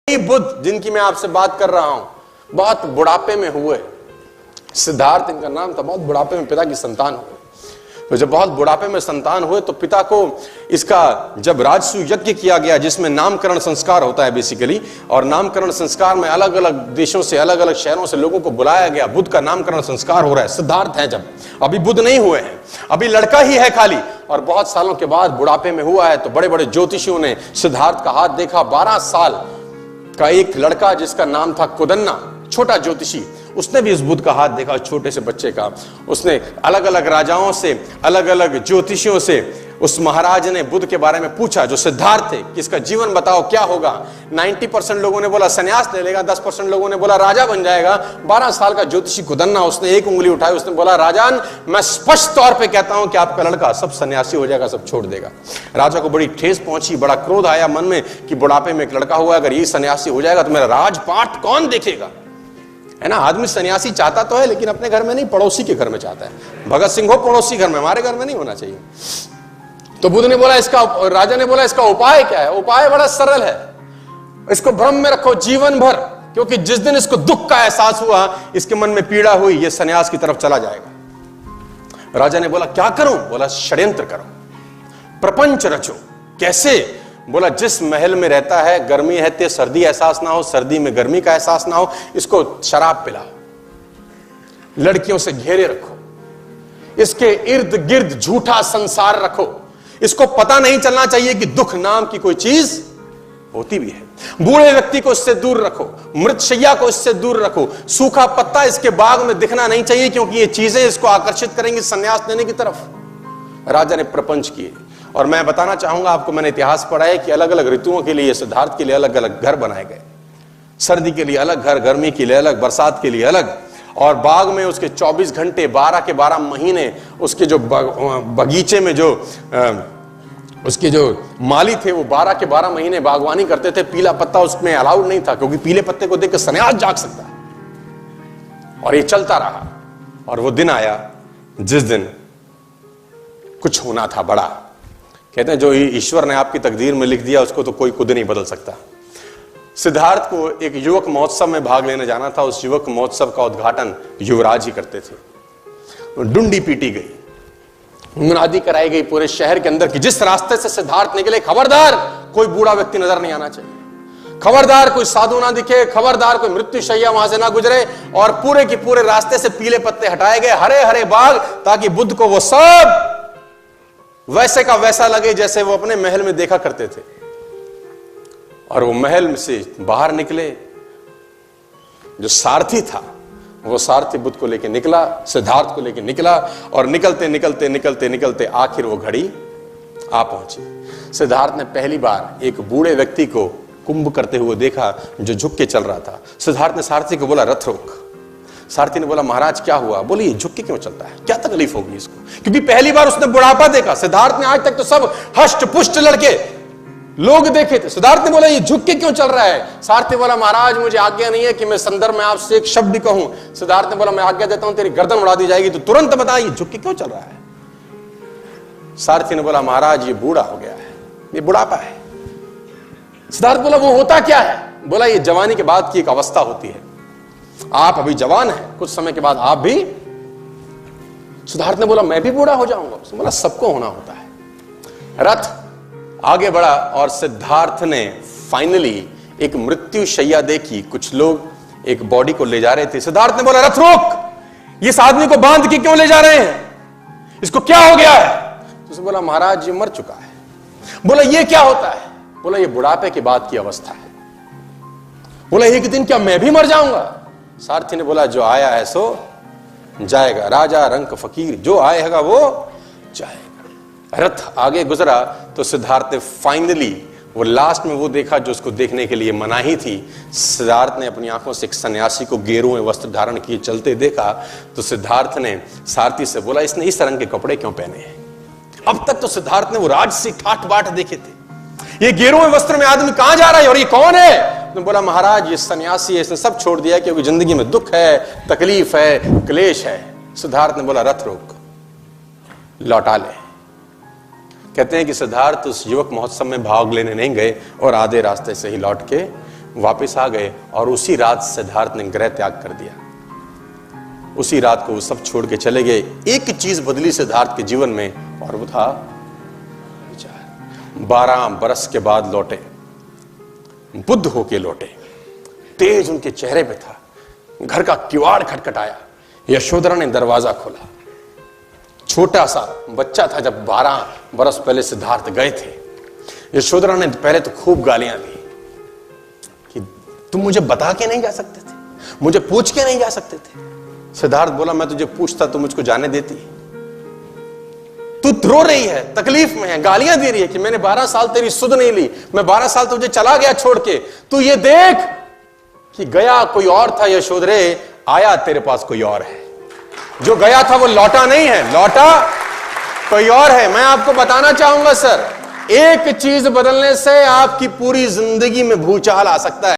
बुद्ध जिनकी मैं आपसे बात कर रहा हूं बहुत बुढ़ापे में हुए। सिद्धार्थ इनका नाम था। बहुत बुढ़ापे में पिता की संतान हुए। तो जब बहुत बुढ़ापे में संतान हुए तो पिता को इसका जब राजसूय यज्ञ किया गया जिसमें नामकरण संस्कार होता है बेसिकली, और नामकरण संस्कार में अलग अलग देशों से अलग अलग शहरों से लोगों को बुलाया गया। बुद्ध का नामकरण संस्कार हो रहा है। सिद्धार्थ है, जब अभी बुद्ध नहीं हुए हैं, अभी लड़का ही है खाली, और बहुत सालों के बाद बुढ़ापे में हुआ है। तो बड़े बड़े ज्योतिषियों ने सिद्धार्थ का हाथ देखा। 12 साल का एक लड़का जिसका नाम था कुदन्ना, छोटा ज्योतिषी, उसने भी इस बुद्ध का हाथ देखा, छोटे से बच्चे का। उसने अलग अलग राजाओं से, अलग अलग ज्योतिषियों से उस महाराज ने बुद्ध के बारे में पूछा जो सिद्धार्थ थे कि इसका जीवन बताओ क्या होगा। 90% लोगों ने बोला सन्यास ले लेगा, 10% लोगों ने बोला राजा बन जाएगा। 12 साल का ज्योतिषी कुदन्ना, उसने एक उंगली उठाई, उसने बोला राजान, मैं स्पष्ट तौर पे कहता हूं कि आपका लड़का सब सन्यासी हो जाएगा, सब छोड़ देगा। राजा को बड़ी ठेस पहुंची, बड़ा क्रोध आया मन में कि बुढ़ापे में एक लड़का हुआ, अगर ये सन्यासी हो जाएगा तो मेरा राजपाट कौन देखेगा, है ना। आदमी सन्यासी चाहता तो है लेकिन अपने घर में नहीं, पड़ोसी के घर में चाहता है। भगत सिंह हो पड़ोसी घर में, हमारे घर में नहीं होना चाहिए। तो बुद्ध ने बोला इसका, राजा ने बोला इसका उपाय क्या है। उपाय बड़ा सरल है, इसको भ्रम में रखो जीवन भर, क्योंकि जिस दिन इसको दुख का एहसास हुआ, इसके मन में पीड़ा हुई, ये सन्यास की तरफ चला जाएगा। राजा ने बोला क्या करूं। बोला षड्यंत्र करो, प्रपंच रचो। कैसे। बोला जिस महल में रहता है गर्मी है तो सर्दी एहसास ना हो, सर्दी में गर्मी का एहसास ना हो, इसको शराब पिलाओ, लड़कियों से घेरे रखो, इसके इर्द गिर्द झूठा संसार रखो, इसको पता नहीं चलना चाहिए कि दुख नाम की कोई चीज होती भी है। बूढ़े व्यक्ति को इससे दूर रखो, मृतशैया को इससे दूर रखो, सूखा पत्ता इसके बाग में दिखना नहीं चाहिए क्योंकि ये चीजें इसको आकर्षित करेंगी संन्यास लेने की तरफ। राजा ने प्रपंच किए। और मैं बताना चाहूंगा आपको, मैंने इतिहास पढ़ा है कि अलग अलग ऋतुओं के लिए सिद्धार्थ के लिए अलग अलग घर बनाए गए। सर्दी के लिए अलग घर, गर्मी के लिए अलग, बरसात के लिए अलग। और बाग में उसके 24 घंटे 12 के 12 महीने उसके जो बगीचे में जो उसके जो माली थे वो 12 के 12 महीने बागवानी करते थे। पीला पत्ता उसमें अलाउड नहीं था क्योंकि पीले पत्ते को देख कर सन्यास जाग सकता है। और ये चलता रहा और वो दिन आया जिस दिन कुछ होना था बड़ा। कहते हैं जो ईश्वर ने आपकी तकदीर में लिख दिया उसको तो कोई खुद नहीं बदल सकता। सिद्धार्थ को एक युवक महोत्सव में भाग लेने जाना था। उस युवक महोत्सव का उद्घाटन युवराज ही करते थे। डुंडी पीटी गई, मुनादी कराई गई पूरे शहर के अंदर कि जिस रास्ते से सिद्धार्थ निकले, खबरदार कोई बूढ़ा व्यक्ति नजर नहीं आना चाहिए, खबरदार कोई साधु ना दिखे, खबरदार कोई मृत्युशैया वहां से ना गुजरे। और पूरे के पूरे रास्ते से पीले पत्ते हटाए गए, हरे हरे बाग, ताकि बुद्ध को वो सब वैसे का वैसा लगे जैसे वो अपने महल में देखा करते थे। और वो महल से बाहर निकले, जो सारथी था वो सारथी बुद्ध को लेके निकला, सिद्धार्थ को लेके निकला। और निकलते निकलते निकलते निकलते आखिर वो घड़ी आ पहुंची। सिद्धार्थ ने पहली बार एक बूढ़े व्यक्ति को कुंभ करते हुए देखा जो झुक के चल रहा था। सिद्धार्थ ने सारथी को बोला रथ रोक। सारथी ने बोला महाराज क्या हुआ। बोले ये झुक के क्यों चलता है, क्या तकलीफ होगी इसको, क्योंकि पहली बार उसने बुढ़ापा देखा। सिद्धार्थ ने आज तक तो सब हष्ट पुष्ट लड़के लोग देखे थे। सिद्धार्थ ने बोला ये झुक के क्यों चल रहा है। सारथी बोला महाराज मुझे आज्ञा नहीं है कि मैं संदर्भ में आपसे एक शब्द कहूं। सिद्धार्थ ने बोला मैं आज्ञा देता हूं तेरी गर्दन उड़ा दी जाएगी, तो तुरंत बता ये झुक के क्यों चल रहा है। सारथी ने बोला महाराज ये बूढ़ा हो गया है, ये बुढ़ापा है। सिद्धार्थ बोला वो होता क्या है। बोला ये जवानी के बाद की एक अवस्था होती है, आप अभी जवान हैं, कुछ समय के बाद आप भी। सिद्धार्थ ने बोला मैं भी बूढ़ा हो जाऊंगा। उसने बोला सबको होना होता है। रथ आगे बढ़ा और सिद्धार्थ ने फाइनली एक मृत्यु शैया देखी। कुछ लोग एक बॉडी को ले जा रहे थे। सिद्धार्थ ने बोला रथ रोक, इस आदमी को बांध के क्यों ले जा रहे हैं, इसको क्या हो गया है। तो उसने बोला महाराज ये मर चुका है। बोला ये क्या होता है। बोला ये बुढ़ापे के बाद की अवस्था है। बोला एक दिन क्या मैं भी मर जाऊंगा। सारथी ने बोला जो आया है सो जाएगा, राजा रंक फकीर, जो आएगा वो जाएगा। रथ आगे गुजरा तो सिद्धार्थ ने फाइनली वो लास्ट में वो देखा जो उसको देखने के लिए मनाही थी। सिद्धार्थ ने अपनी आंखों से एक सन्यासी को गेरुए वस्त्र धारण किए चलते देखा। तो सिद्धार्थ ने सारथी से बोला इसने इस रंग के कपड़े क्यों पहने हैं। अब तक तो सिद्धार्थ ने वो राजसी ठाट बाट देखे थे, ये गेरुए वस्त्र में आदमी कहां जा रहा है और ये कौन है। तो बोला महाराज ये सन्यासी है, इसने सब छोड़ दिया क्योंकि जिंदगी में दुख है, तकलीफ है, क्लेश है। सिद्धार्थ ने बोला रथ रोक, लौटा ले। कहते हैं कि सिद्धार्थ उस युवक महोत्सव में भाग लेने नहीं गए और आधे रास्ते से ही लौट के वापस आ गए और उसी रात सिद्धार्थ ने गृह त्याग कर दिया। उसी रात को वो सब छोड़ के चले गए। एक चीज बदली सिद्धार्थ के जीवन में, और वो था विचार। 12 बरस के बाद लौटे, बुद्ध होके लौटे, तेज उनके चेहरे पे था। घर का किवाड़ खटखटाया, यशोधरा ने दरवाजा खोला। छोटा सा बच्चा था जब 12 बरस पहले सिद्धार्थ गए थे। यशोधरा ने पहले तो खूब गालियां दी कि तुम मुझे बता के नहीं जा सकते थे, मुझे पूछ के नहीं जा सकते थे। सिद्धार्थ बोला, मैं तुझे पूछता तो मुझको जाने देती। तू रो रही है, तकलीफ में है, गालियां दे रही है कि मैंने 12 साल तेरी सुध नहीं ली, मैं 12 साल तुझे चला गया छोड़ के। तू ये देख कि गया कोई और था यशोधरे, आया तेरे पास कोई और है। जो गया था वो लौटा नहीं है, लौटा कोई और है। मैं आपको बताना चाहूंगा सर, एक चीज बदलने से आपकी पूरी जिंदगी में भूचाल आ सकता है।